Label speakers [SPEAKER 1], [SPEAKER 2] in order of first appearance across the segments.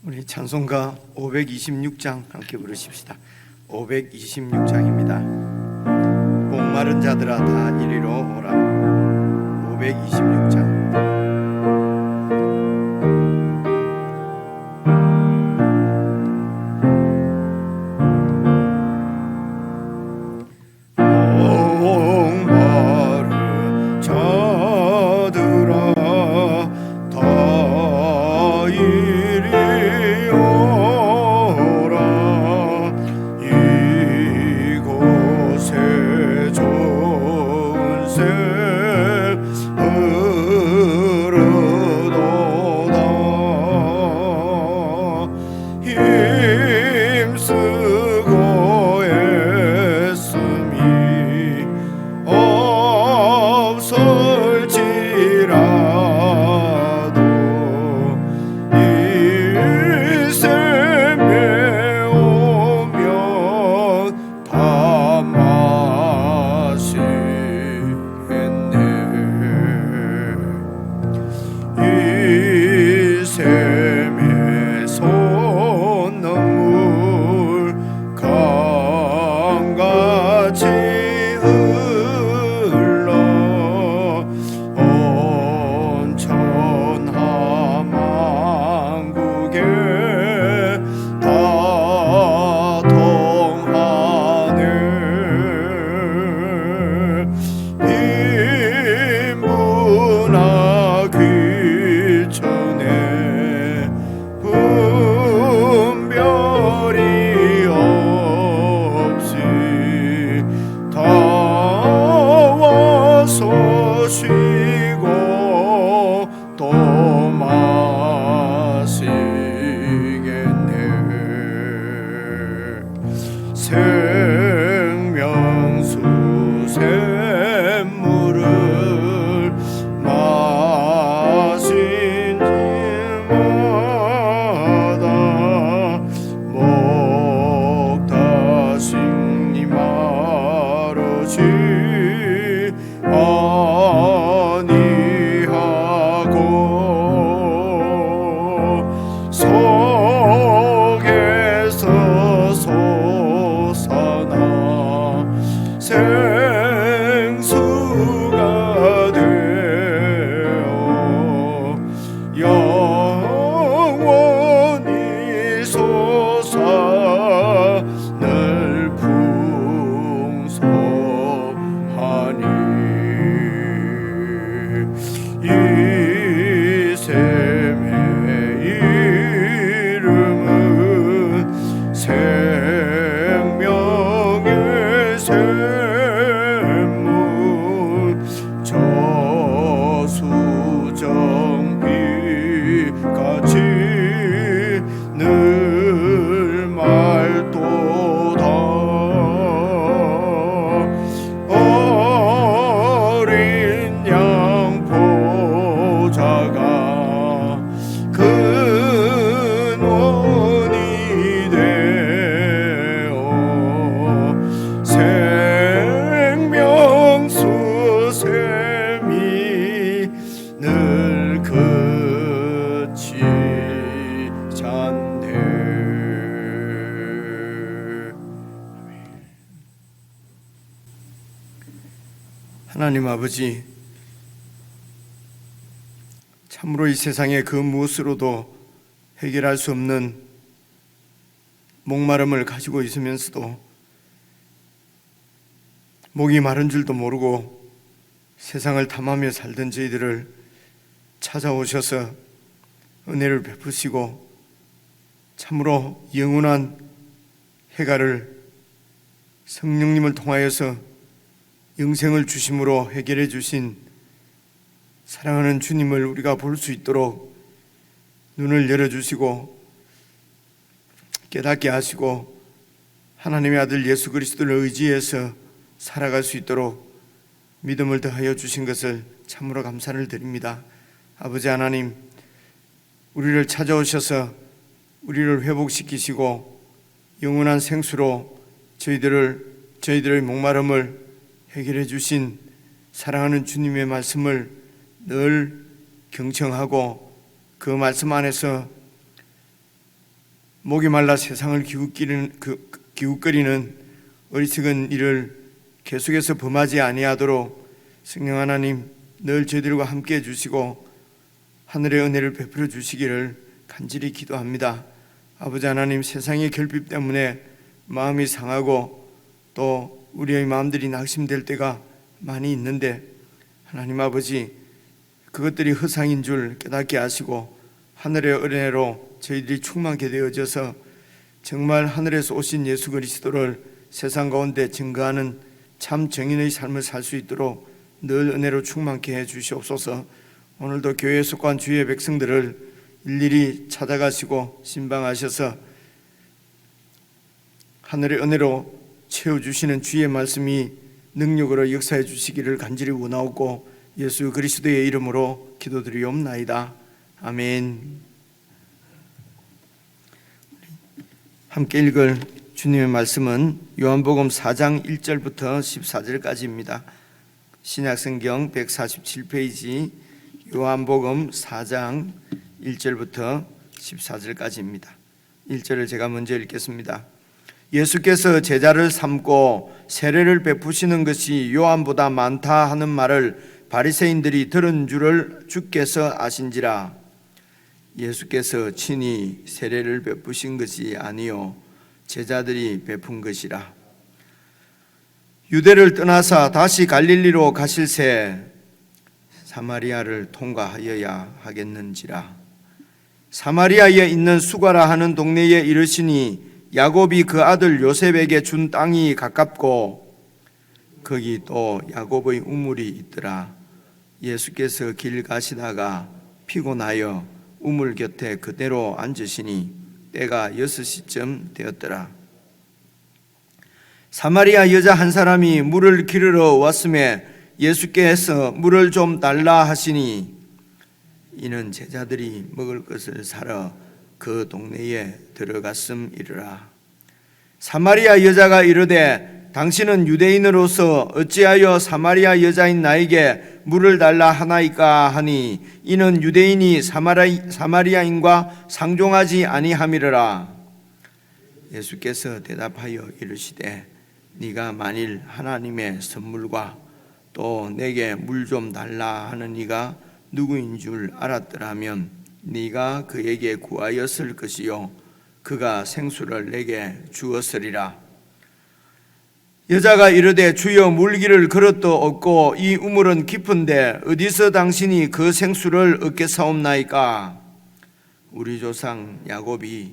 [SPEAKER 1] 우리 찬송가 526장 함께 부르십시다. 526장입니다. 목마른 자들아 다 이리로 오라. 526장. 하나님 아버지, 참으로 이 세상의 그 무엇으로도 해결할 수 없는 목마름을 가지고 있으면서도 목이 마른 줄도 모르고 세상을 탐하며 살던 저희들을 찾아오셔서 은혜를 베푸시고 참으로 영원한 해가를 성령님을 통하여서 영생을 주심으로 해결해 주신 사랑하는 주님을 우리가 볼 수 있도록 눈을 열어주시고 깨닫게 하시고 하나님의 아들 예수 그리스도를 의지해서 살아갈 수 있도록 믿음을 더하여 주신 것을 참으로 감사를 드립니다. 아버지 하나님, 우리를 찾아오셔서 우리를 회복시키시고 영원한 생수로 저희들의 목마름을 해결해 주신 사랑하는 주님의 말씀을 늘 경청하고 그 말씀 안에서 목이 말라 세상을 기웃거리는 어리석은 일을 계속해서 범하지 아니하도록 성령 하나님 늘 저희들과 함께 해주시고 하늘의 은혜를 베풀어 주시기를 간절히 기도합니다. 아버지 하나님, 세상의 결핍 때문에 마음이 상하고 또 우리의 마음들이 낙심될 때가 많이 있는데 하나님 아버지, 그것들이 허상인 줄 깨닫게 하시고 하늘의 은혜로 저희들이 충만케 되어져서 정말 하늘에서 오신 예수 그리스도를 세상 가운데 증거하는 참 정인의 삶을 살 수 있도록 늘 은혜로 충만케 해 주시옵소서. 오늘도 교회에 속한 주의 백성들을 일일이 찾아가시고 신방하셔서 하늘의 은혜로 채워주시는 주의 말씀이 능력으로 역사해 주시기를 간절히 원하옵고 예수 그리스도의 이름으로 기도드리옵나이다. 아멘. 함께 읽을 주님의 말씀은 요한복음 4장 1절부터 14절까지입니다. 신약성경 147페이지 요한복음 4장 1절부터 14절까지입니다. 1절을 제가 먼저 읽겠습니다. 예수께서 제자를 삼고 세례를 베푸시는 것이 요한보다 많다 하는 말을 바리새인들이 들은 줄을 주께서 아신지라. 예수께서 친히 세례를 베푸신 것이 아니요 제자들이 베푼 것이라. 유대를 떠나사 다시 갈릴리로 가실새 사마리아를 통과하여야 하겠는지라. 사마리아에 있는 수가라 하는 동네에 이르시니 야곱이 그 아들 요셉에게 준 땅이 가깝고 거기 또 야곱의 우물이 있더라. 예수께서 길 가시다가 피곤하여 우물 곁에 그대로 앉으시니 때가 6시쯤 되었더라. 사마리아 여자 한 사람이 물을 기르러 왔음에 예수께서 물을 좀 달라 하시니 이는 제자들이 먹을 것을 사러 그 동네에 들어갔음이라. 사마리아 여자가 이르되 당신은 유대인으로서 어찌하여 사마리아 여자인 나에게 물을 달라 하나이까 하니 이는 유대인이 사마리아인과 상종하지 아니함이라. 예수께서 대답하여 이르시되 네가 만일 하나님의 선물과 또 내게 물 좀 달라 하는 이가 누구인 줄 알았더라면 네가 그에게 구하였을 것이요 그가 생수를 내게 주었으리라. 여자가 이르되 주여 물기를 그릇도 없고 이 우물은 깊은데 어디서 당신이 그 생수를 얻겠사옵나이까? 우리 조상 야곱이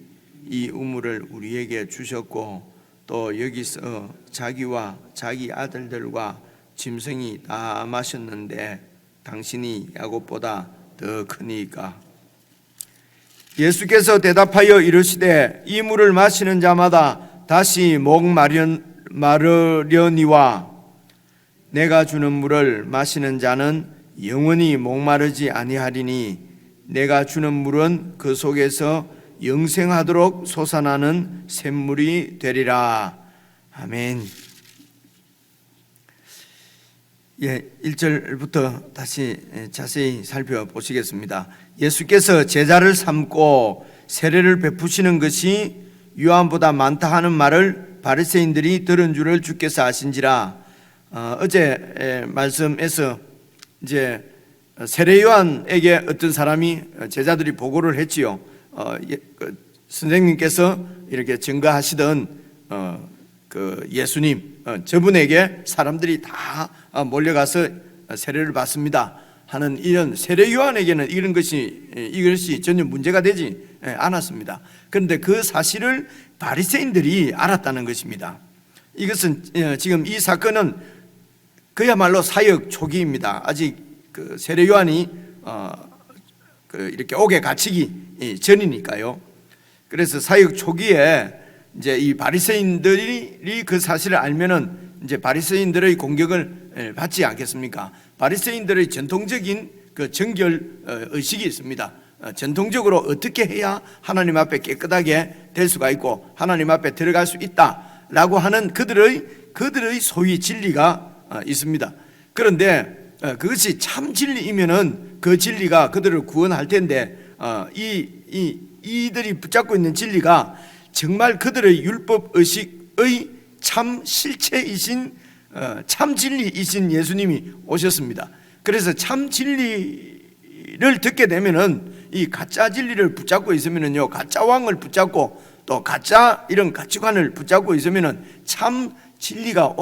[SPEAKER 1] 이 우물을 우리에게 주셨고 또 여기서 자기와 자기 아들들과 짐승이 다 마셨는데 당신이 야곱보다 더 크니까. 예수께서 대답하여 이르시되 이 물을 마시는 자마다 다시 목 마르려니와 내가 주는 물을 마시는 자는 영원히 목마르지 아니하리니 내가 주는 물은 그 속에서 영생하도록 솟아나는 샘물이 되리라. 아멘. 1절부터 다시 자세히 살펴보시겠습니다. 예수께서 제자를 삼고 세례를 베푸시는 것이 요한보다 많다 하는 말을 바리새인들이 들은 줄을 주께서 아신지라. 어제 말씀에서 이제 세례 요한에게 어떤 사람이 제자들이 보고를 했지요. 선생님께서 이렇게 증거하시던 그 예수님, 저분에게 사람들이 다 몰려가서 세례를 받습니다 하는 이런 세례 요한에게는 이것이 전혀 문제가 되지 않았습니다. 그런데 그 사실을 바리새인들이 알았다는 것입니다. 이것은 지금 이 사건은 그야말로 사역 초기입니다. 아직 그 세례 요한이 이렇게 옥에 갇히기 전이니까요. 그래서 사역 초기에 이제 이 바리새인들이 그 사실을 알면은 이제 바리새인들의 공격을 받지 않겠습니까? 바리새인들의 전통적인 그 정결 의식이 있습니다. 전통적으로 어떻게 해야 하나님 앞에 깨끗하게 될 수가 있고 하나님 앞에 들어갈 수 있다라고 하는 그들의 소위 진리가 있습니다. 그런데 그것이 참 진리이면은 그 진리가 그들을 구원할 텐데 이들이 붙잡고 있는 진리가 정말 그들의 율법 의식의 참 실체이신 참 진리이신 예수님이 오셨습니다. 그래서 참 진리를 듣게 되면은 이 가짜 진리를 붙잡고 있으면은요, 가짜 왕을 붙잡고 또 가짜 이런 가치관을 붙잡고 있으면은 참 진리가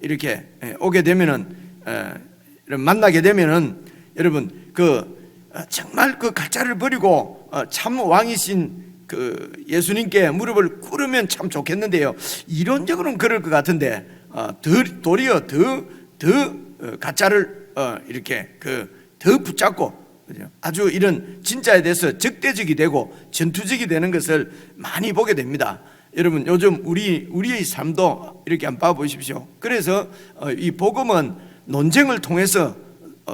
[SPEAKER 1] 이렇게 오게 되면은 만나게 되면은 여러분 정말 그 가짜를 버리고 참 왕이신 그 예수님께 무릎을 꿇으면 참 좋겠는데요. 이론적으로는 그럴 것 같은데 도리어 더 가짜를 이렇게 더 붙잡고 아주 이런 진짜에 대해서 적대적이 되고 전투적이 되는 것을 많이 보게 됩니다. 여러분 요즘 우리의 삶도 이렇게 한번 봐보십시오. 그래서 이 복음은 논쟁을 통해서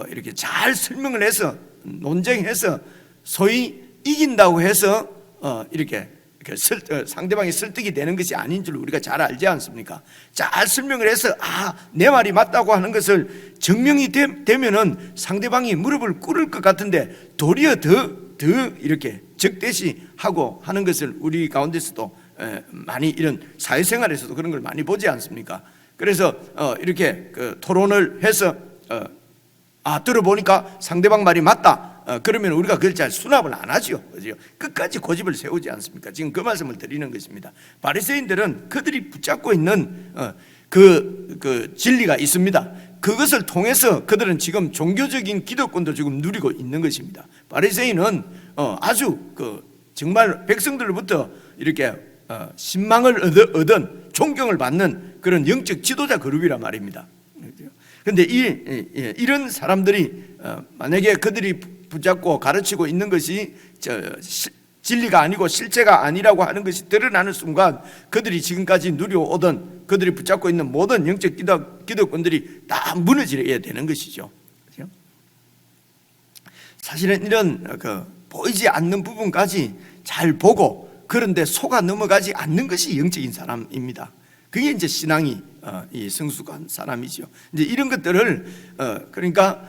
[SPEAKER 1] 이렇게 잘 설명을 해서 논쟁해서 소위 이긴다고 해서 이렇게 상대방이 설득이 되는 것이 아닌 줄 우리가 잘 알지 않습니까? 잘 설명을 해서 내 말이 맞다고 하는 것을 증명이 되면은 상대방이 무릎을 꿇을 것 같은데 도리어 더 이렇게 적대시하고 하는 것을 우리 가운데서도 많이 이런 사회생활에서도 그런 걸 많이 보지 않습니까? 그래서 이렇게 토론을 해서 들어보니까 상대방 말이 맞다. 그러면 우리가 그걸 잘 수납을 안 하죠. 끝까지 고집을 세우지 않습니까? 지금 그 말씀을 드리는 것입니다. 바리새인들은 그들이 붙잡고 있는 그 진리가 있습니다. 그것을 통해서 그들은 지금 종교적인 기득권도 지금 누리고 있는 것입니다. 바리새인은 아주 정말 백성들로부터 이렇게 신망을 얻은 존경을 받는 그런 영적 지도자 그룹이란 말입니다. 그런데 이런 사람들이 만약에 그들이 붙잡고 가르치고 있는 것이 진리가 아니고 실체가 아니라고 하는 것이 드러나는 순간 그들이 지금까지 누려오던 그들이 붙잡고 있는 모든 영적 기득권들이 다 무너져야 되는 것이죠. 사실은 이런 보이지 않는 부분까지 잘 보고 그런데 속아 넘어가지 않는 것이 영적인 사람입니다. 그게 이제 신앙이 성숙한 사람이죠. 이제 이런 것들을 그러니까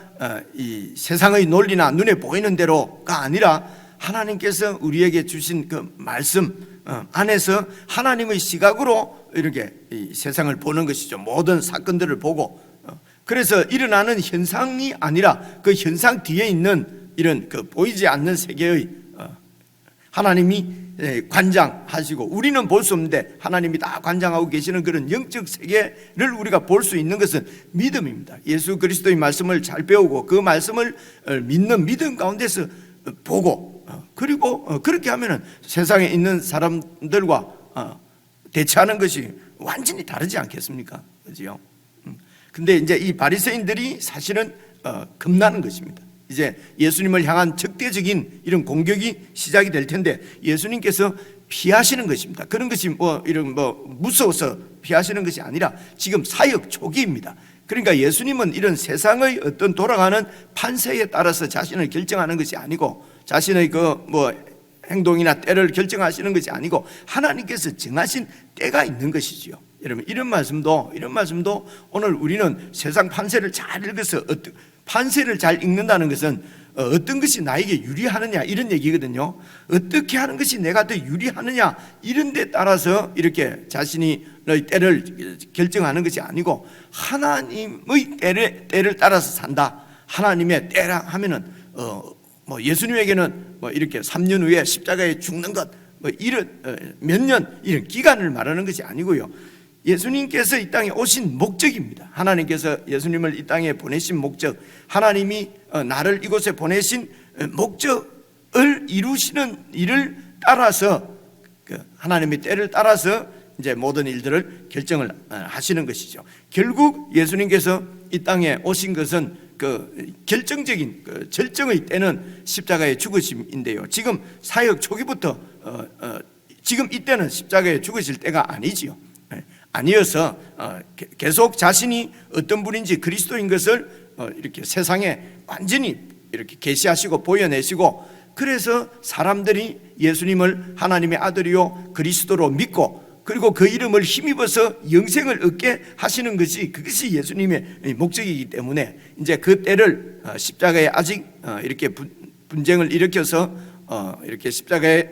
[SPEAKER 1] 이 세상의 논리나 눈에 보이는 대로가 아니라 하나님께서 우리에게 주신 그 말씀 안에서 하나님의 시각으로 이렇게 이 세상을 보는 것이죠. 모든 사건들을 보고 그래서 일어나는 현상이 아니라 그 현상 뒤에 있는 이런 보이지 않는 세계의 하나님이 관장하시고 우리는 볼 수 없는데 하나님이 다 관장하고 계시는 그런 영적 세계를 우리가 볼 수 있는 것은 믿음입니다. 예수 그리스도의 말씀을 잘 배우고 그 말씀을 믿는 믿음 가운데서 보고 그리고 그렇게 하면은 세상에 있는 사람들과 대처하는 것이 완전히 다르지 않겠습니까? 그죠? 근데 이제 이 바리새인들이 사실은 겁나는 것입니다. 이제 예수님을 향한 적대적인 이런 공격이 시작이 될 텐데 예수님께서 피하시는 것입니다. 그런 것이 무서워서 피하시는 것이 아니라 지금 사역 초기입니다. 그러니까 예수님은 이런 세상의 어떤 돌아가는 판세에 따라서 자신을 결정하는 것이 아니고 자신의 행동이나 때를 결정하시는 것이 아니고 하나님께서 정하신 때가 있는 것이지요. 여러분 이런 말씀도 오늘 우리는 세상 판세를 잘 읽어서 판세를 잘 읽는다는 것은 어떤 것이 나에게 유리하느냐 이런 얘기거든요. 어떻게 하는 것이 내가 더 유리하느냐 이런 데 따라서 이렇게 자신이 너의 때를 결정하는 것이 아니고 하나님의 때를 따라서 산다. 하나님의 때라 하면은 예수님에게는 이렇게 3년 후에 십자가에 죽는 것 이런 몇 년 이런 기간을 말하는 것이 아니고요. 예수님께서 이 땅에 오신 목적입니다. 하나님께서 예수님을 이 땅에 보내신 목적, 하나님이 나를 이곳에 보내신 목적을 이루시는 일을 따라서 하나님의 때를 따라서 이제 모든 일들을 결정을 하시는 것이죠. 결국 예수님께서 이 땅에 오신 것은 결정적인 절정의 때는 십자가의 죽으심인데요. 지금 사역 초기부터 지금 이때는 십자가에 죽으실 때가 아니지요. 아니어서 계속 자신이 어떤 분인지 그리스도인 것을 이렇게 세상에 완전히 이렇게 계시하시고 보여내시고 그래서 사람들이 예수님을 하나님의 아들이요 그리스도로 믿고 그리고 그 이름을 힘입어서 영생을 얻게 하시는 것이 그것이 예수님의 목적이기 때문에 이제 그 때를 십자가에 아직 이렇게 분쟁을 일으켜서 이렇게 십자가에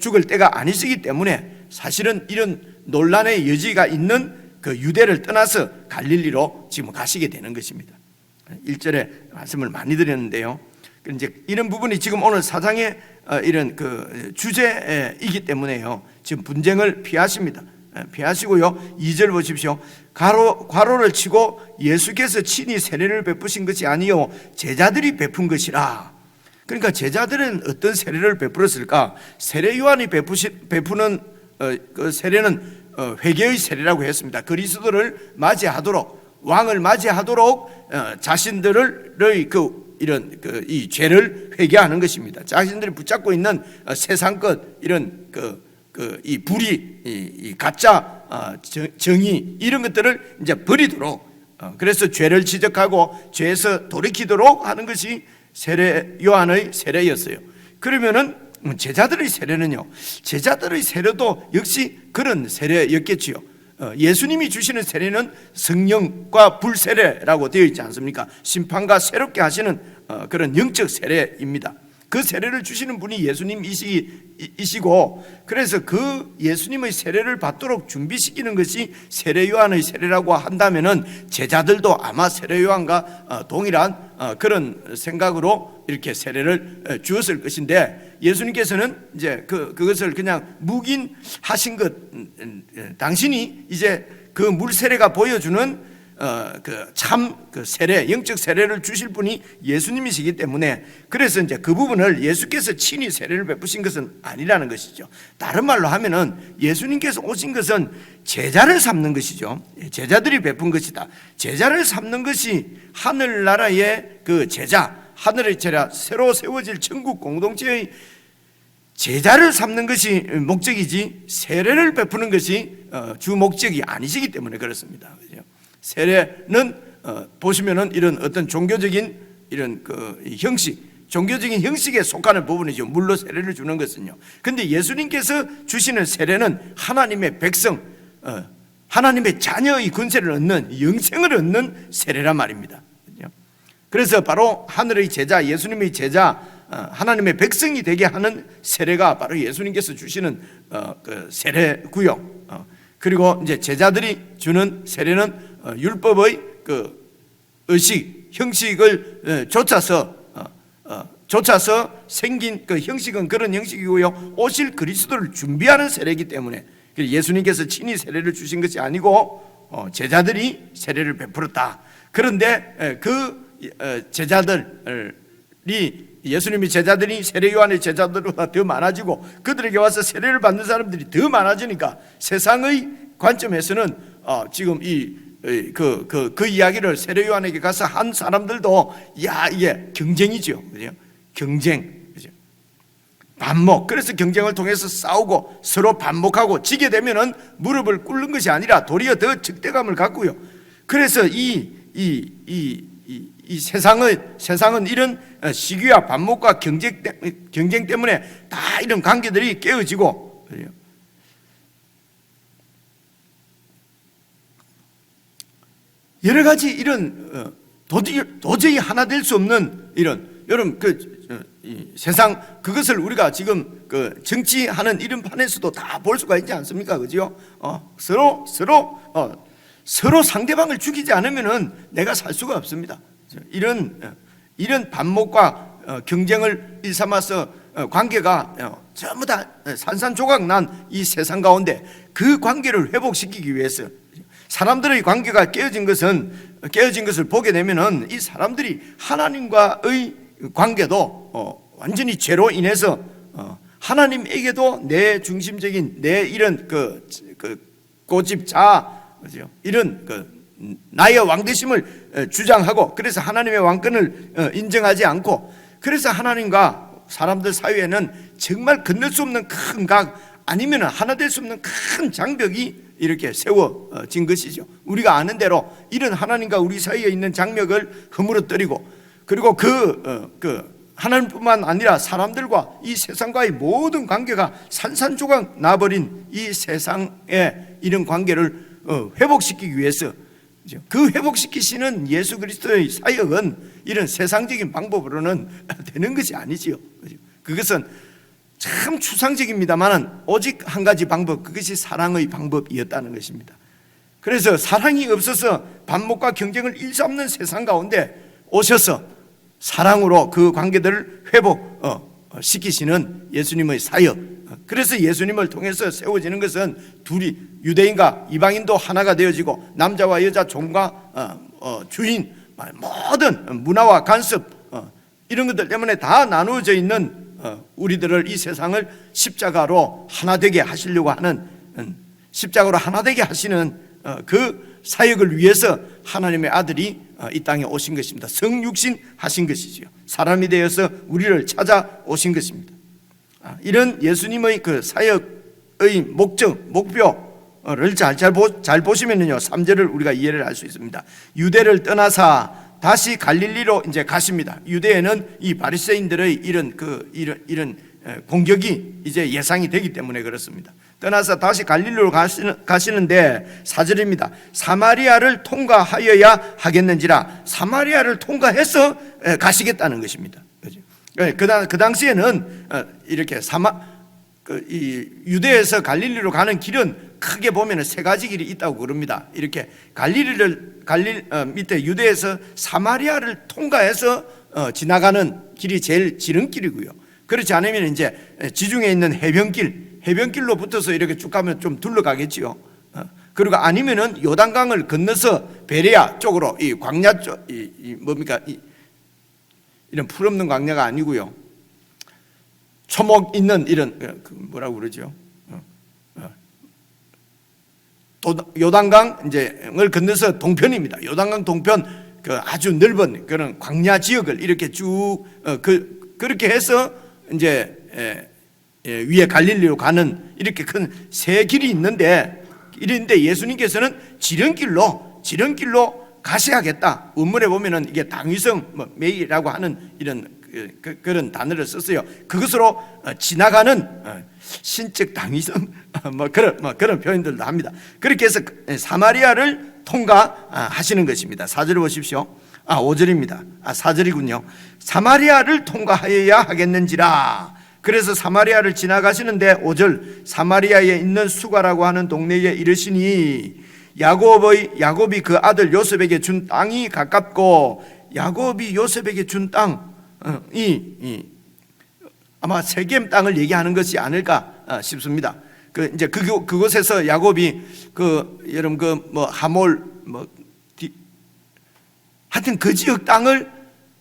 [SPEAKER 1] 죽을 때가 아니시기 때문에 사실은 이런 논란의 여지가 있는 그 유대를 떠나서 갈릴리로 지금 가시게 되는 것입니다. 1절에 말씀을 많이 드렸는데요. 이제 이런 부분이 지금 오늘 사장의 이런 그 주제이기 때문에요. 지금 분쟁을 피하십니다. 피하시고요. 2절 보십시오. 괄호를 치고 예수께서 친히 세례를 베푸신 것이 아니요 제자들이 베푼 것이라. 그러니까 제자들은 어떤 세례를 베풀었을까? 세례 요한이 베푸는 그 세례는 회개의 세례라고 했습니다. 그리스도를 맞이하도록, 왕을 맞이하도록 자신들의 이런 이 죄를 회개하는 것입니다. 자신들이 붙잡고 있는 세상 것, 이런 이 불의, 이 가짜 정의, 이런 것들을 이제 버리도록, 그래서 죄를 지적하고 죄에서 돌이키도록 하는 것이 세례 요한의 세례였어요. 그러면은 제자들의 세례는요, 제자들의 세례도 역시 그런 세례였겠지요. 예수님이 주시는 세례는 성령과 불세례라고 되어 있지 않습니까? 심판과 새롭게 하시는 그런 영적 세례입니다. 그 세례를 주시는 분이 예수님이시고, 그래서 그 예수님의 세례를 받도록 준비시키는 것이 세례 요한의 세례라고 한다면은 제자들도 아마 세례 요한과 동일한 그런 생각으로 이렇게 세례를 주었을 것인데, 예수님께서는 이제 그것을 그냥 묵인하신 것, 당신이 이제 그 물세례가 보여주는 그 세례, 영적 세례를 주실 분이 예수님이시기 때문에, 그래서 이제 그 부분을 예수께서 친히 세례를 베푸신 것은 아니라는 것이죠. 다른 말로 하면은 예수님께서 오신 것은 제자를 삼는 것이죠. 제자들이 베푼 것이다. 제자를 삼는 것이 하늘나라의 그 제자, 하늘의 제자, 새로 세워질 천국 공동체의 제자를 삼는 것이 목적이지 세례를 베푸는 것이 주 목적이 아니시기 때문에 그렇습니다. 세례는 보시면은 이런 어떤 종교적인 이런 형식, 종교적인 형식에 속하는 부분이죠. 물로 세례를 주는 것은요. 근데 예수님께서 주시는 세례는 하나님의 백성, 하나님의 자녀의 권세를 얻는, 영생을 얻는 세례란 말입니다. 그래서 바로 하늘의 제자, 예수님의 제자, 하나님의 백성이 되게 하는 세례가 바로 예수님께서 주시는 그 세례고요. 그리고 이제 제자들이 주는 세례는 율법의 그 의식, 형식을 쫓아서 생긴 그 형식은 그런 형식이고요. 오실 그리스도를 준비하는 세례이기 때문에 예수님께서 친히 세례를 주신 것이 아니고 제자들이 세례를 베풀었다. 그런데 그 제자들이, 예수님의 제자들이 세례 요한의 제자들보다 더 많아지고 그들에게 와서 세례를 받는 사람들이 더 많아지니까 세상의 관점에서는 지금 그 이야기를 세례 요한에게 가서 한 사람들도 이게 경쟁이죠. 그죠? 경쟁. 그죠? 반목. 그래서 경쟁을 통해서 싸우고 서로 반목하고 지게 되면은 무릎을 꿇는 것이 아니라 도리어 더 적대감을 갖고요. 그래서 이 세상은 이런 시기와 반목과 경쟁 때문에 다 이런 관계들이 깨어지고, 여러 가지 이런 도저히 하나 될 수 없는 이런 세상, 그것을 우리가 지금 정치하는 이런 판에서도 다 볼 수가 있지 않습니까? 그죠? 서로 상대방을 죽이지 않으면은 내가 살 수가 없습니다. 이런 반목과 경쟁을 일삼아서 관계가 전부 다 산산조각 난 이 세상 가운데 그 관계를 회복시키기 위해서, 사람들의 관계가 깨어진 것을 보게 되면은 이 사람들이 하나님과의 관계도 완전히 죄로 인해서 하나님에게도 내 중심적인 내 이런 고집, 그죠? 이런 나의 왕되심을 주장하고, 그래서 하나님의 왕권을 인정하지 않고, 그래서 하나님과 사람들 사이에는 정말 건널 수 없는 큰 각, 아니면 하나 될 수 없는 큰 장벽이 이렇게 세워진 것이죠. 우리가 아는 대로 이런 하나님과 우리 사이에 있는 장벽을 허물어뜨리고, 그리고 하나님뿐만 아니라 사람들과 이 세상과의 모든 관계가 산산조각 나버린 이 세상의 이런 관계를 회복시키기 위해서, 그 회복시키시는 예수 그리스도의 사역은 이런 세상적인 방법으로는 되는 것이 아니지요. 그것은 참 추상적입니다만 오직 한 가지 방법, 그것이 사랑의 방법이었다는 것입니다. 그래서 사랑이 없어서 반목과 경쟁을 일삼는 세상 가운데 오셔서 사랑으로 그 관계들을 회복시키시는 예수님의 사역, 그래서 예수님을 통해서 세워지는 것은 둘이, 유대인과 이방인도 하나가 되어지고 남자와 여자, 종과 주인, 모든 문화와 간섭 이런 것들 때문에 다 나누어져 있는 우리들을, 이 세상을 십자가로 하나 되게 하시려고 하는, 십자가로 하나 되게 하시는 그 사역을 위해서 하나님의 아들이 이 땅에 오신 것입니다. 성육신 하신 것이지요. 사람이 되어서 우리를 찾아오신 것입니다. 이런 예수님의 그 사역의 목적, 목표를 잘 보시면요, 3절을 우리가 이해를 할 수 있습니다. 유대를 떠나사 다시 갈릴리로 이제 가십니다. 유대에는 이 바리새인들의 이런 공격이 이제 예상이 되기 때문에 그렇습니다. 떠나서 다시 갈릴리로 가시는데 4절입니다. 사마리아를 통과하여야 하겠는지라, 사마리아를 통과해서 가시겠다는 것입니다. 그 당시에는 이렇게 이 유대에서 갈릴리로 가는 길은 크게 보면 세 가지 길이 있다고 그럽니다. 이렇게 밑에 유대에서 사마리아를 통과해서 지나가는 길이 제일 지름길이고요. 그렇지 않으면 이제 지중해 있는 해변길로 붙어서 이렇게 쭉 가면 좀 둘러가겠지요. 그리고 아니면은 요단강을 건너서 베레아 쪽으로, 이 광야 쪽, 뭡니까? 이런 풀없는 광야가 아니고요. 초목 있는 이런, 뭐라고 그러죠? 요단강 이제를 건너서 동편입니다. 요단강 동편, 그 아주 넓은 그런 광야 지역을 이렇게 쭉 그렇게 해서 이제 위에 갈릴리로 가는 이렇게 큰 세 길이 있는데, 예수님께서는 지름길로 가셔야겠다. 원문에 보면은 이게 당위성 메이라고 하는 이런 그런 단어를 썼어요. 그것으로 지나가는 신적 당위성 그런 표현들도 합니다. 그렇게 해서 사마리아를 통과하시는 것입니다. 4절 보십시오. 5절입니다. 4절이군요. 사마리아를 통과하여야 하겠는지라. 그래서 사마리아를 지나가시는데 5절, 사마리아에 있는 수가라고 하는 동네에 이르시니 야곱이 그 아들 요셉에게 준 땅이 가깝고, 야곱이 요셉에게 준 땅이 아마 세겜 땅을 얘기하는 것이 아닐까 싶습니다. 그곳에서 야곱이 여러분 하몰 하여튼 그 지역 땅을,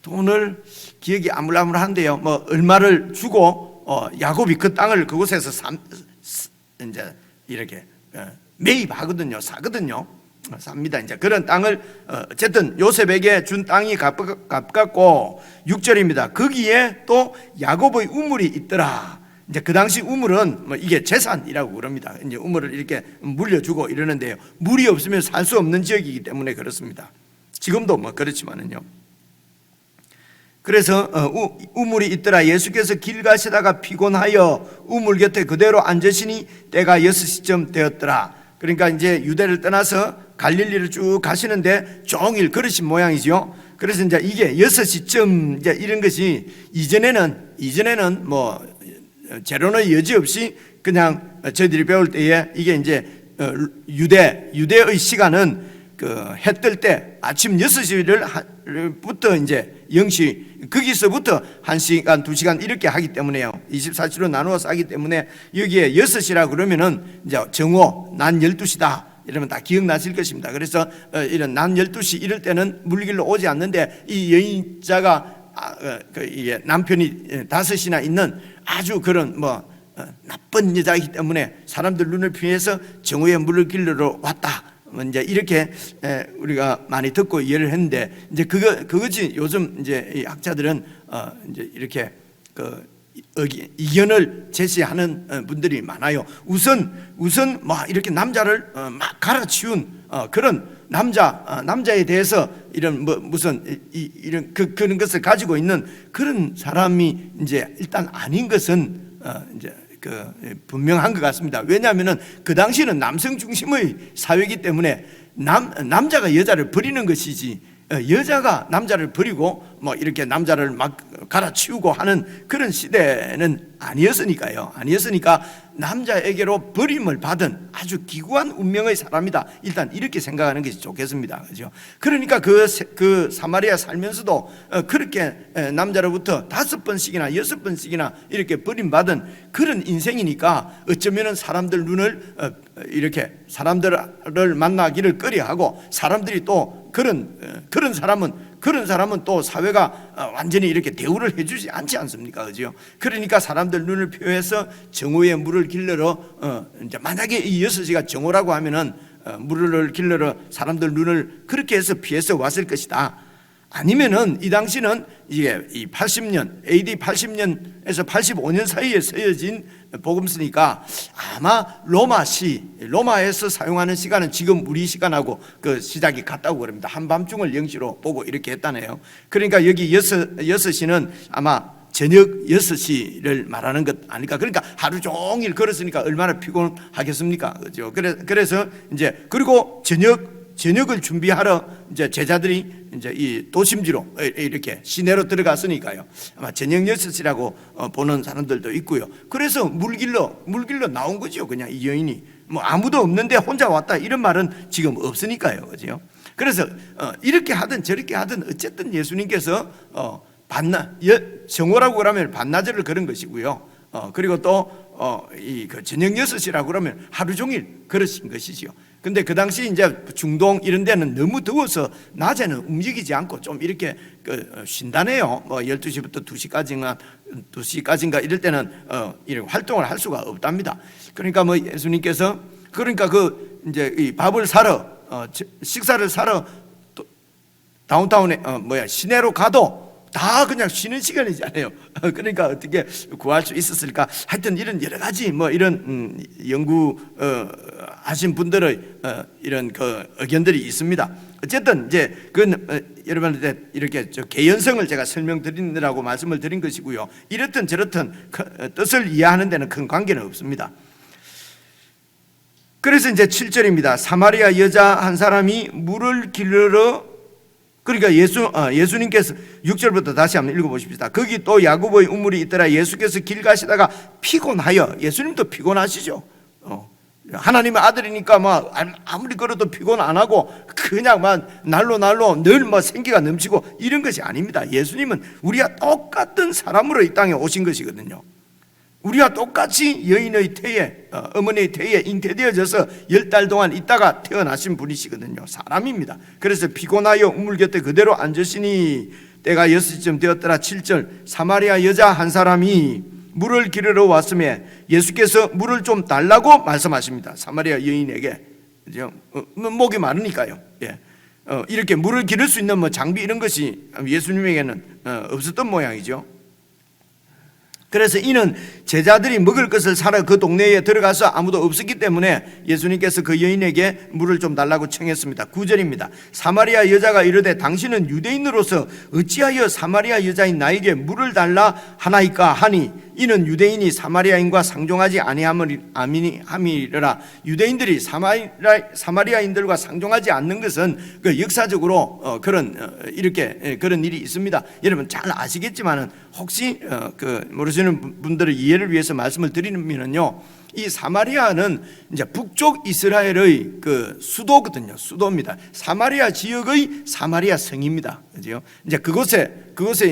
[SPEAKER 1] 돈을 기억이 아물아물한데요. 얼마를 주고 야곱이 그 땅을 그곳에서 이제 이렇게 매입하거든요. 사거든요. 삽니다. 이제 그런 땅을 어쨌든 요셉에게 준 땅이 가깝고, 6절입니다. 거기에 또 야곱의 우물이 있더라. 이제 그 당시 우물은 이게 재산이라고 그럽니다. 이제 우물을 이렇게 물려주고 이러는데요. 물이 없으면 살 수 없는 지역이기 때문에 그렇습니다. 지금도 그렇지만은요. 그래서 우물이 있더라. 예수께서 길 가시다가 피곤하여 우물 곁에 그대로 앉으시니 때가 6시쯤 되었더라. 그러니까 이제 유대를 떠나서 갈릴리를 쭉 가시는데 종일 걸으신 모양이죠. 그래서 이제 이게 6시쯤 이제 이런 것이 이전에는 재론의 여지 없이 그냥 저희들이 배울 때에 이게 이제 유대의 시간은 해 뜰 때 아침 6시부터 이제 0시, 거기서부터 1시간, 2시간 이렇게 하기 때문에요. 24시로 나누어서 하기 때문에 여기에 6시라 그러면은 이제 정오, 낮 12시다. 이러면 다 기억나실 것입니다. 그래서 이런 낮 12시 이럴 때는 물길로 오지 않는데, 이 여인자가 이게 남편이 5이나 있는 아주 그런 나쁜 여자이기 때문에 사람들 눈을 피해서 정오의 물길로 왔다. 이제 이렇게 우리가 많이 듣고 이해를 했는데, 이제 그것이 요즘 이제 이 학자들은 이제 이렇게 이견을 제시하는 분들이 많아요. 우선 이렇게 남자를 막 갈아치운 그런 남자에 대해서 이런 무슨 이런 그런 것을 가지고 있는 그런 사람이 이제 일단 아닌 것은 이제 분명한 것 같습니다. 왜냐하면은 그 당시는 남성 중심의 사회이기 때문에 남자가 여자를 버리는 것이지, 여자가 남자를 버리고 뭐 이렇게 남자를 막 갈아치우고 하는 그런 시대는 아니었으니까요. 아니었으니까 남자에게로 버림을 받은 아주 기구한 운명의 사람이다. 일단 이렇게 생각하는 것이 좋겠습니다. 그죠? 그러니까 그 사마리아 살면서도 그렇게 남자로부터 5번씩이나 6번씩이나 이렇게 버림받은 그런 인생이니까 어쩌면은 사람들 눈을 이렇게 사람들을 만나기를 꺼려하고 사람들이 또 그런 사람은 또 사회가 완전히 이렇게 대우를 해주지 않지 않습니까? 그죠? 그러니까 사람들 눈을 표해서 정오에 물을 길러러 이제 만약에 이 6시가 정오라고 하면은 물을 길러러 사람들 눈을 그렇게 해서 피해서 왔을 것이다. 아니면은 이 당시는 이게 이 80년 AD 80년에서 85년 사이에 쓰여진 복음서니까 아마 로마에서 사용하는 시간은 지금 우리 시간하고 그 시작이 같다고 그럽니다. 한밤중을 영시로 보고 이렇게 했다네요. 그러니까 여기 6시는 아마 저녁 6시를 말하는 것 아닐까. 그러니까 하루 종일 걸었으니까 얼마나 피곤하겠습니까? 그죠? 그래서 이제 그리고 저녁을 준비하러 이제 제자들이 이제 이 도심지로 이렇게 시내로 들어갔으니까요. 아마 저녁 6시라고 보는 사람들도 있고요. 그래서 물길로 나온 거죠. 그냥 이 여인이 뭐 아무도 없는데 혼자 왔다 이런 말은 지금 없으니까요. 그죠? 그래서 이렇게 하든 저렇게 하든 어쨌든 예수님께서 정오라고 그러면 반나절을 걸은 것이고요. 그리고 또 그 저녁 6시라고 그러면 하루 종일 걸으신 것이지요. 근데 그 당시 이제 중동 이런 데는 너무 더워서 낮에는 움직이지 않고 좀 이렇게 쉰다네요. 뭐 12시부터 2시까지인가 이럴 때는 이렇게 활동을 할 수가 없답니다. 그러니까 뭐 예수님께서 그러니까 이제 이 밥을 사러 식사를 사러 다운타운에 시내로 가도 다 그냥 쉬는 시간이잖아요. 그러니까 어떻게 구할 수 있었을까? 하여튼 이런 여러 가지 뭐 이런 연구 하신 분들의 이런 그 의견들이 있습니다. 어쨌든 이제 여러분한테 이렇게 개연성을 제가 설명드리느라고 말씀을 드린 것이고요. 이렇든 저렇든 뜻을 이해하는 데는 큰 관계는 없습니다. 그래서 이제 7절입니다. 사마리아 여자 한 사람이 물을 길러 그러니까 예수님께서 6절부터 다시 한번 읽어보십시다. 거기 또 야고보의 우물이 있더라. 예수께서 길 가시다가 피곤하여, 예수님도 피곤하시죠. 하나님의 아들이니까 막 아무리 걸어도 피곤 안 하고 그냥 막 날로 늘 뭐 생기가 넘치고 이런 것이 아닙니다. 예수님은 우리와 똑같은 사람으로 이 땅에 오신 것이거든요. 우리와 똑같이 여인의 태에 어머니의 태에 잉태되어져서 10달 동안 있다가 태어나신 분이시거든요. 사람입니다. 그래서 피곤하여 우물 곁에 그대로 앉으시니 때가 6시쯤 되었더라. 7절 사마리아 여자 한 사람이 물을 기르러 왔으며 예수께서 물을 좀 달라고 말씀하십니다. 사마리아 여인에게 목이 마르니까요. 이렇게 물을 기를 수 있는 뭐 장비 이런 것이 예수님에게는 없었던 모양이죠. 그래서 이는 제자들이 먹을 것을 사러 그 동네에 들어가서 아무도 없었기 때문에 예수님께서 그 여인에게 물을 좀 달라고 청했습니다. 9절입니다. 사마리아 여자가 이르되 당신은 유대인으로서 어찌하여 사마리아 여자인 나에게 물을 달라 하나이까 하니 이는 유대인이 사마리아인과 상종하지 아니함이라. 유대인들이 사마리아인들과 상종하지 않는 것은 그 역사적으로 그런 일이 있습니다. 여러분 잘 아시겠지만은 혹시 모르시는 분들의 이해를 위해서 말씀을 드리면요, 이 사마리아는 이제 북쪽 이스라엘의 그 수도거든요. 수도입니다. 사마리아 지역의 사마리아 성입니다. 그죠? 이제 그곳에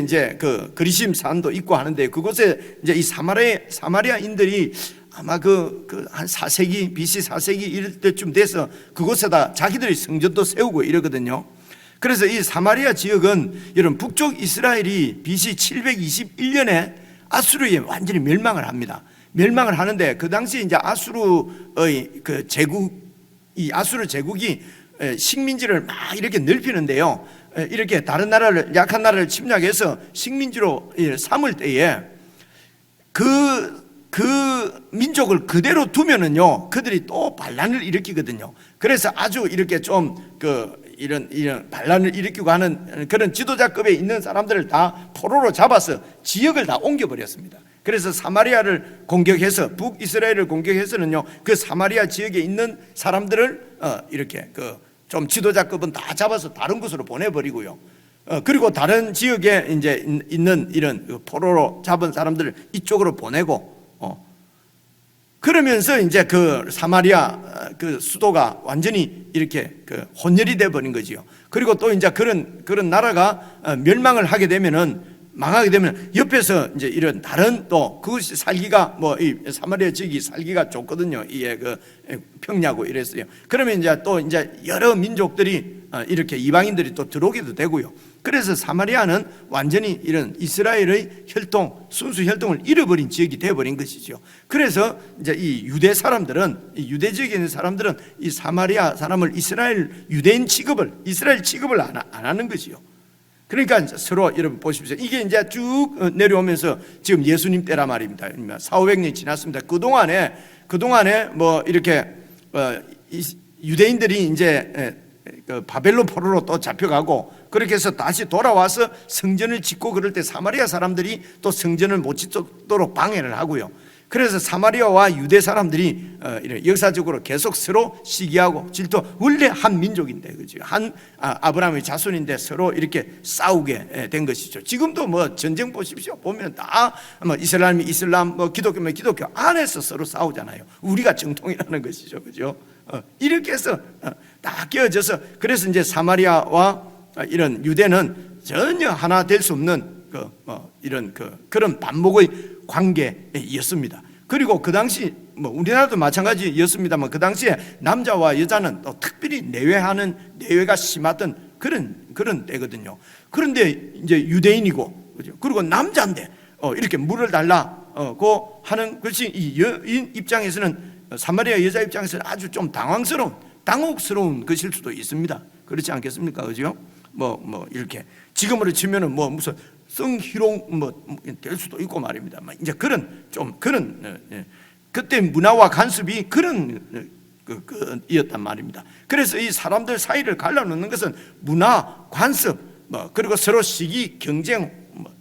[SPEAKER 1] 이제 그 그리심 산도 있고 하는데 그곳에 이제 이 사마리아인들이 아마 한 4세기 BC 4세기 이럴 때쯤 돼서 그곳에다 자기들이 성전도 세우고 이러거든요. 그래서 이 사마리아 지역은 여러분 북쪽 이스라엘이 BC 721년에 아수르에 완전히 멸망을 합니다. 멸망을 하는데 그 당시 이제 아수르의 그 이 아수르 제국이 식민지를 막 이렇게 넓히는데요. 이렇게 다른 나라를 약한 나라를 침략해서 식민지로 삼을 때에 그 민족을 그대로 두면은요 그들이 또 반란을 일으키거든요. 그래서 아주 이렇게 좀 이런 반란을 일으키고 하는 그런 지도자급에 있는 사람들을 다 포로로 잡아서 지역을 다 옮겨버렸습니다. 그래서 사마리아를 공격해서 북이스라엘을 공격해서는요 그 사마리아 지역에 있는 사람들을 이렇게 좀 지도자급은 다 잡아서 다른 곳으로 보내버리고요. 그리고 다른 지역에 이제 있는 이런 포로로 잡은 사람들을 이쪽으로 보내고, 그러면서 이제 그 사마리아 그 수도가 완전히 이렇게 그 혼혈이 돼 버린 거지요. 그리고 또 이제 그런 나라가 멸망을 하게 되면은, 망하게 되면 옆에서 이제 이런 다른 또 그것이 살기가 뭐 이 사마리아 지역이 살기가 좋거든요. 이게 그 평야고 이랬어요. 그러면 이제 또 이제 여러 민족들이 이렇게 이방인들이 또 들어오게도 되고요. 그래서 사마리아는 완전히 이런 이스라엘의 혈통, 순수 혈통을 잃어버린 지역이 되어버린 것이죠. 그래서 이제 이 유대 사람들은, 이 유대 지역에 있는 사람들은 이 사마리아 사람을 이스라엘 유대인 취급을, 이스라엘 취급을 안 하는 것이요. 그러니까 서로 여러분 보십시오. 이게 이제 쭉 내려오면서 지금 예수님 때라 말입니다. 400~500년이 지났습니다. 그동안에 뭐 이렇게 유대인들이 이제 바벨론 포로로 또 잡혀가고, 그렇게 해서 다시 돌아와서 성전을 짓고 그럴 때 사마리아 사람들이 또 성전을 못 짓도록 방해를 하고요. 그래서 사마리아와 유대 사람들이 역사적으로 계속 서로 시기하고 질투, 원래 한 민족인데, 그죠? 한 아브라함의 자손인데 서로 이렇게 싸우게 된 것이죠. 지금도 뭐 전쟁 보십시오. 보면 다 뭐 이슬람이 이슬람, 뭐 기독교면 기독교 안에서 서로 싸우잖아요. 우리가 정통이라는 것이죠, 그죠? 이렇게 해서 다 끼어져서, 그래서 이제 사마리아와 이런 유대는 전혀 하나 될 수 없는 그런 반목의 관계였습니다. 그리고 그 당시 뭐 우리나라도 마찬가지였습니다만, 그 당시에 남자와 여자는 또 특별히 내외가 심했던 그런 때거든요. 그런데 이제 유대인이고, 그죠? 그리고 남자인데 이렇게 물을 달라고 하는 것이 이 여인 입장에서는, 사마리아 여자 입장에서는 아주 좀 당혹스러운 것일 수도 있습니다. 그렇지 않겠습니까? 그죠? 뭐 이렇게 지금으로 치면은 뭐 무슨 성희롱 뭐 될 수도 있고 말입니다. 이제 그런 그때 문화와 간섭이 그런 이었단 말입니다. 그래서 이 사람들 사이를 갈라놓는 것은 문화, 간섭, 그리고 서로 시기, 경쟁,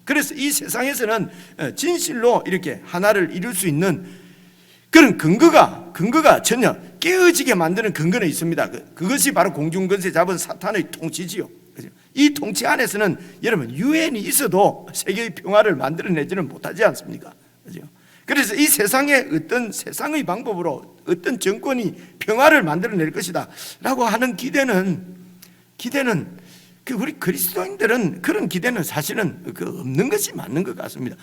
[SPEAKER 1] 그래서 이 세상에서는 진실로 이렇게 하나를 이룰 수 있는 그런 근거가 전혀 깨어지게 만드는 근거는 있습니다. 그것이 바로 공중권세 잡은 사탄의 통치지요. 이 통치 안에서는 여러분 유엔이 있어도 세계의 평화를 만들어내지는 못하지 않습니까? 그래서 이 세상에 어떤 세상의 방법으로 어떤 정권이 평화를 만들어낼 것이다 라고 하는 기대는 우리 그리스도인들은 그런 기대는 사실은 없는 것이 맞는 것 같습니다.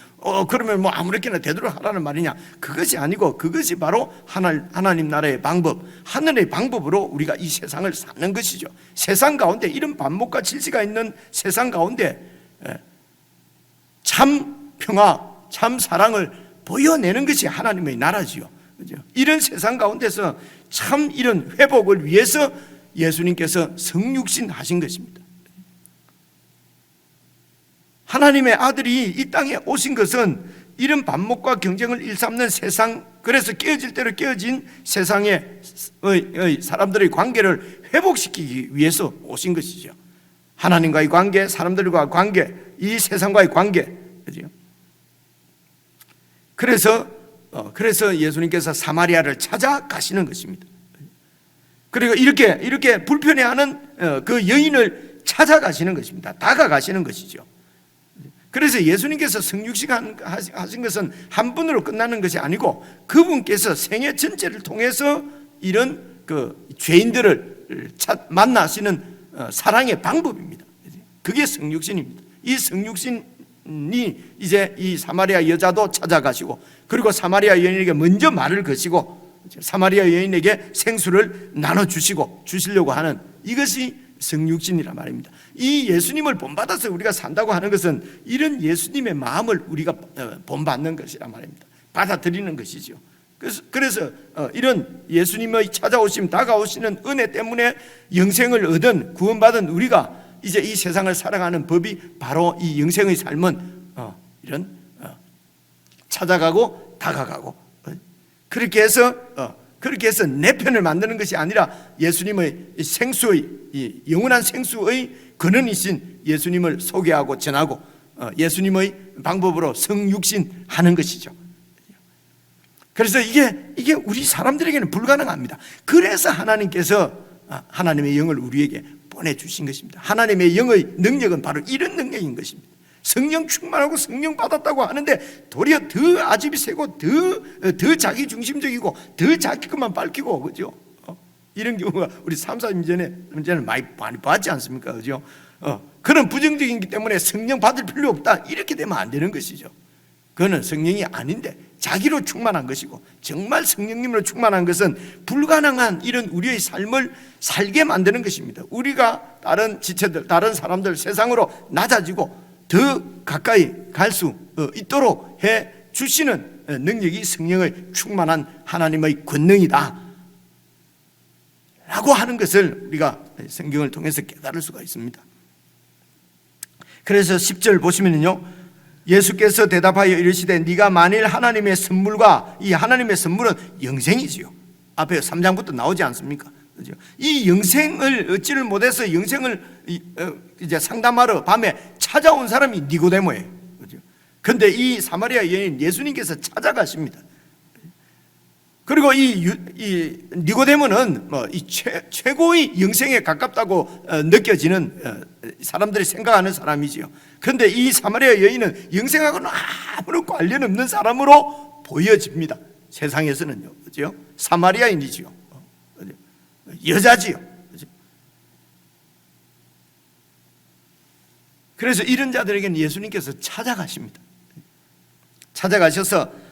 [SPEAKER 1] 그러면 뭐 아무렇게나 되도록 하라는 말이냐? 그것이 아니고, 그것이 바로 하나님 나라의 방법, 하늘의 방법으로 우리가 이 세상을 사는 것이죠. 세상 가운데 이런 반목과 질서가 있는 세상 가운데 참 평화, 참 사랑을 보여내는 것이 하나님의 나라지요. 그죠? 이런 세상 가운데서 참 이런 회복을 위해서 예수님께서 성육신 하신 것입니다. 하나님의 아들이 이 땅에 오신 것은 이런 반목과 경쟁을 일삼는 세상, 그래서 깨어질 대로 깨어진 세상의 사람들의 관계를 회복시키기 위해서 오신 것이죠. 하나님과의 관계, 사람들과의 관계, 이 세상과의 관계. 그래서 예수님께서 사마리아를 찾아가시는 것입니다. 그리고 이렇게 불편해하는 그 여인을 찾아가시는 것입니다. 다가가시는 것이죠. 그래서 예수님께서 성육신 하신 것은 한 분으로 끝나는 것이 아니고, 그분께서 생애 전체를 통해서 이런 죄인들을 만나시는 사랑의 방법입니다. 그게 성육신입니다. 이 성육신이 이제 이 사마리아 여자도 찾아가시고, 그리고 사마리아 여인에게 먼저 말을 거시고, 사마리아 여인에게 생수를 주시려고 하는, 이것이 성육신이란 말입니다. 이 예수님을 본받아서 우리가 산다고 하는 것은 이런 예수님의 마음을 우리가 본받는 것이란 말입니다. 받아들이는 것이죠. 그래서 이런 예수님의 찾아오심, 다가오시는 은혜 때문에 영생을 얻은, 구원받은 우리가 이제 이 세상을 살아가는 법이 바로 이 영생의 삶은 이런 찾아가고 다가가고, 그렇게 해서 내 편을 만드는 것이 아니라 예수님의 생수의, 영원한 생수의 근원이신 예수님을 소개하고 전하고, 예수님의 방법으로 성육신 하는 것이죠. 그래서 이게 우리 사람들에게는 불가능합니다. 그래서 하나님께서 하나님의 영을 우리에게 보내주신 것입니다. 하나님의 영의 능력은 바로 이런 능력인 것입니다. 성령 충만하고 성령 받았다고 하는데 도리어 더 아집이 세고 더 자기 중심적이고 더 자기 것만 밝히고, 그죠? 이런 경우가 우리 3, 4년 전에는 많이 봤지 않습니까? 그죠? 그런 부정적이기 때문에 성령 받을 필요 없다, 이렇게 되면 안 되는 것이죠. 그거는 성령이 아닌데 자기로 충만한 것이고, 정말 성령님으로 충만한 것은 불가능한 이런 우리의 삶을 살게 만드는 것입니다. 우리가 다른 지체들, 다른 사람들, 세상으로 낮아지고 더 가까이 갈 수 있도록 해 주시는 능력이 성령의 충만한 하나님의 권능이다 라고 하는 것을 우리가 성경을 통해서 깨달을 수가 있습니다. 그래서 10절 보시면요, 예수께서 대답하여 이르시되 네가 만일 하나님의 선물과, 이 하나님의 선물은 영생이지요. 앞에 3장부터 나오지 않습니까? 그죠? 이 영생을 얻지를 못해서 영생을 이제 상담하러 밤에 찾아온 사람이 니고데모예요. 그죠? 근데 이 사마리아 여인 예수님께서 찾아가십니다. 그리고 이 니고데모는 이 최고의 영생에 가깝다고 느껴지는 사람들이 생각하는 사람이지요. 그런데 이 사마리아 여인은 영생하고는 아무런 관련 없는 사람으로 보여집니다. 세상에서는요, 그죠? 사마리아인이지요, 여자지요. 그죠? 그래서 이런 자들에게는 예수님께서 찾아가십니다. 찾아가셔서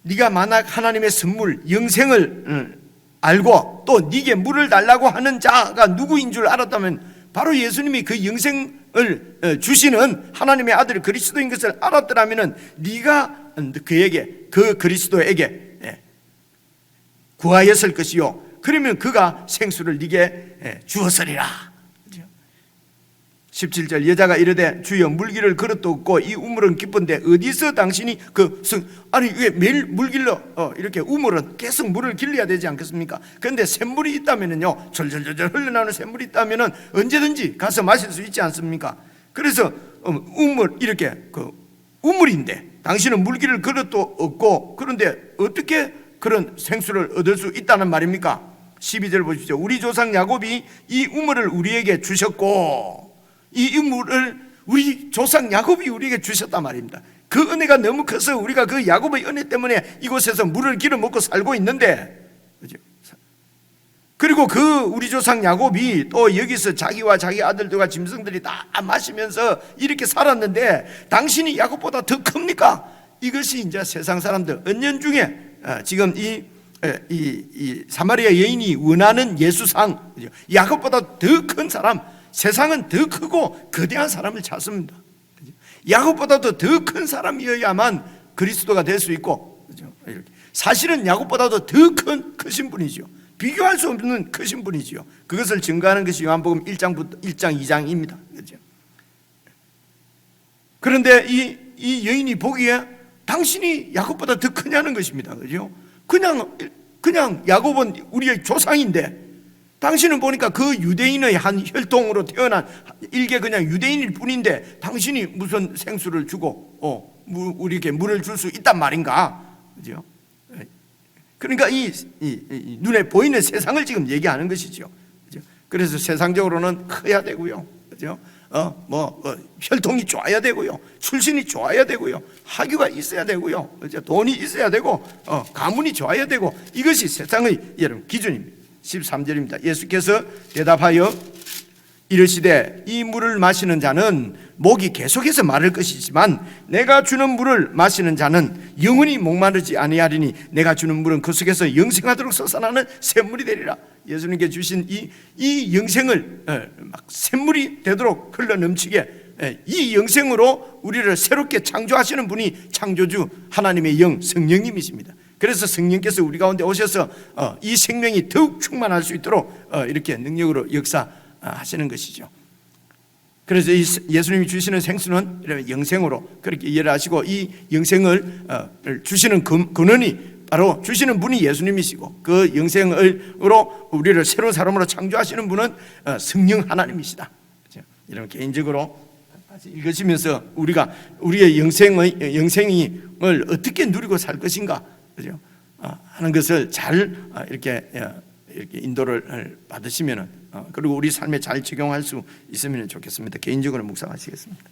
[SPEAKER 1] 네가 만약 하나님의 선물 영생을 알고 또 네게 물을 달라고 하는 자가 누구인 줄 알았다면, 바로 예수님이 그 영생을 주시는 하나님의 아들 그리스도인 것을 알았더라면 네가 그에게, 그 그리스도에게 구하였을 것이요, 그러면 그가 생수를 네게 주었으리라. 17절 여자가 이르되 주여 물기를 그릇도 없고 이 우물은 깊은데 어디서 당신이 아니 왜 매일 물길러 이렇게 우물은 계속 물을 길러야 되지 않겠습니까? 그런데 샘물이 있다면은요, 절절절절 흘러나오는 샘물이 있다면은 언제든지 가서 마실 수 있지 않습니까? 그래서 우물, 이렇게 우물인데 당신은 물기를 그릇도 없고, 그런데 어떻게 그런 생수를 얻을 수 있다는 말입니까? 12절 보십시오. 우리 조상 야곱이 이 우물을 우리에게 주셨고, 이 우물을 우리 조상 야곱이 우리에게 주셨단 말입니다. 그 은혜가 너무 커서 우리가 그 야곱의 은혜 때문에 이곳에서 물을 길어 먹고 살고 있는데, 그죠? 그리고 그 우리 조상 야곱이 또 여기서 자기와 자기 아들들과 짐승들이 다 마시면서 이렇게 살았는데 당신이 야곱보다 더 큽니까? 이것이 이제 세상 사람들 은연중에 지금 이 사마리아 여인이 원하는 예수상, 야곱보다 더 큰 사람, 세상은 더 크고 거대한 사람을 찾습니다. 야곱보다도 더 큰 사람이어야만 그리스도가 될 수 있고, 사실은 야곱보다도 더 크신 분이죠. 비교할 수 없는 크신 분이죠. 그것을 증거하는 것이 요한복음 1장 2장입니다. 그런데 이 여인이 보기에 당신이 야곱보다 더 크냐는 것입니다. 그죠? 그냥 야곱은 우리의 조상인데, 당신은 보니까 그 유대인의 한 혈통으로 태어난 일개 그냥 유대인일 뿐인데 당신이 무슨 생수를 주고 우리에게 물을 줄 수 있단 말인가? 그죠? 그러니까 이 눈에 보이는 세상을 지금 얘기하는 것이죠. 그죠? 그래서 세상적으로는 커야 되고요, 그죠? 혈통이 좋아야 되고요, 출신이 좋아야 되고요, 학위가 있어야 되고요, 그죠? 돈이 있어야 되고, 가문이 좋아야 되고, 이것이 세상의 여러분 기준입니다. 13절입니다. 예수께서 대답하여 이르시되 이 물을 마시는 자는 목이 계속해서 마를 것이지만 내가 주는 물을 마시는 자는 영원히 목마르지 아니하리니 내가 주는 물은 그 속에서 영생하도록 솟아나는 샘물이 되리라. 예수님께 주신 이 영생을 막 샘물이 되도록 흘러 넘치게, 이 영생으로 우리를 새롭게 창조하시는 분이 창조주 하나님의 영 성령님이십니다. 그래서 성령께서 우리 가운데 오셔서 이 생명이 더욱 충만할 수 있도록 이렇게 능력으로 역사하시는 것이죠. 그래서 이 예수님이 주시는 생수는 영생으로 그렇게 이해를 하시고, 이 영생을 주시는 근원이 바로 주시는 분이 예수님이시고, 그 영생으로 우리를 새로운 사람으로 창조하시는 분은 성령 하나님이시다. 이런 개인적으로 읽으시면서 우리가 우리의 영생을 어떻게 누리고 살 것인가, 그죠? 하는 것을 잘 이렇게 인도를 받으시면 그리고 우리 삶에 잘 적용할 수 있으면 좋겠습니다. 개인적으로 묵상하시겠습니다.